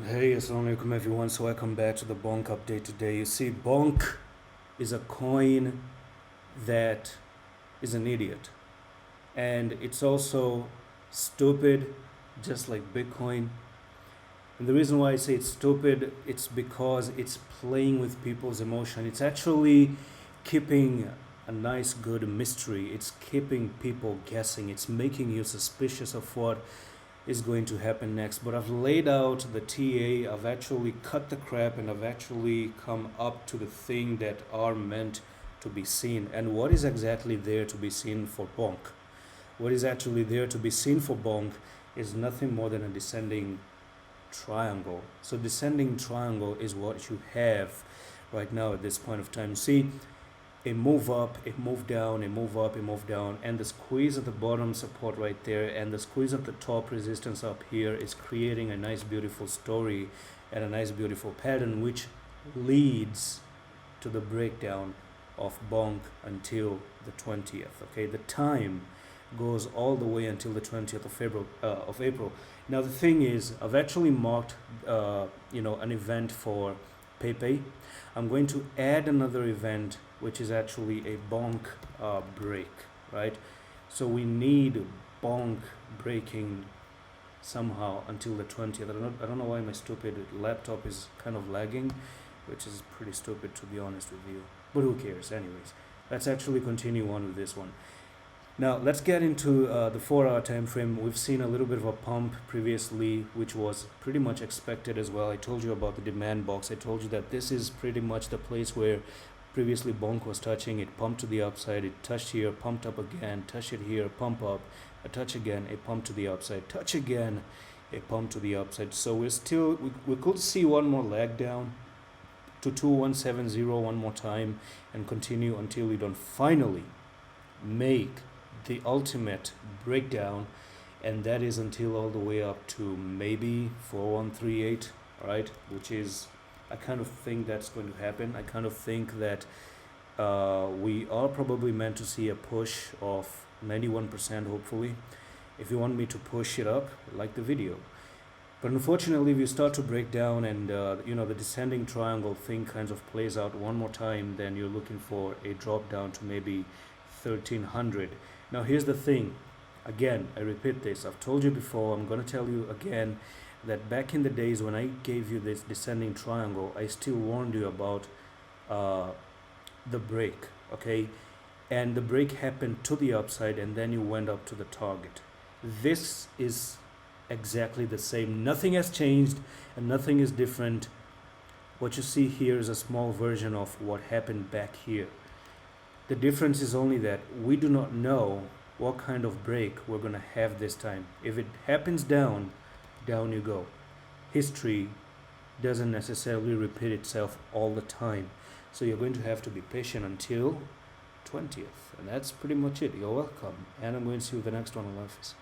Hey, assalamu alaikum everyone. So welcome back to the BONK update today. You see, BONK is a coin that is an idiot. And it's also stupid, just like Bitcoin. And the reason why I say it's stupid, it's because it's playing with people's emotion. It's actually keeping a nice, good mystery. It's keeping people guessing. It's making you suspicious of what is going to happen next. But I've laid out the TA, I've actually cut the crap, and I've actually come up to the thing that are meant to be seen. And what is exactly there to be seen for BONK? What is actually there to be seen for BONK is nothing more than a descending triangle. So descending triangle is what you have right now at this point of time. See, a move up, a move down, a move up, a move down, and the squeeze at the bottom support right there, and the squeeze at the top resistance up here is creating a nice beautiful story and a nice beautiful pattern, which leads to the breakdown of BONK until the 20th. Okay, the time goes all the way until the 20th of April. Now the thing is, I've actually marked an event for PayPay. I'm going to add another event, which is actually a BONK break, right? So we need BONK breaking somehow until the 20th. I don't know why my stupid laptop is kind of lagging, which is pretty stupid to be honest with you. But who cares? Anyways, let's actually continue on with this one. Now let's get into the 4-hour time frame. We've seen a little bit of a pump previously, which was pretty much expected as well. I told you about the demand box. I told you that this is pretty much the place where previously BONK was touching. It pumped to the upside, it touched here, pumped up again, touched it here, pump up, a touch again, a pump to the upside, touch again, a pump to the upside. So we could see one more leg down to 2170 one more time and continue until we don't finally make the ultimate breakdown, and that is until all the way up to maybe 4138, right? Which is, I kind of think that's going to happen. I kind of think that we are probably meant to see a push of 91%, hopefully. If you want me to push it up, like the video. But unfortunately, if you start to break down and the descending triangle thing kind of plays out one more time, then you're looking for a drop down to maybe 1300. Now here's the thing, again, I repeat this, I've told you before, I'm going to tell you again, that back in the days when I gave you this descending triangle, I still warned you about the break, okay? And the break happened to the upside and then you went up to the target. This is exactly the same. Nothing has changed and nothing is different. What you see here is a small version of what happened back here. The difference is only that we do not know what kind of break we're going to have this time. If it happens down, down you go. History doesn't necessarily repeat itself all the time. So you're going to have to be patient until 20th. And that's pretty much it. You're welcome. And I'm going to see you the next one on Office.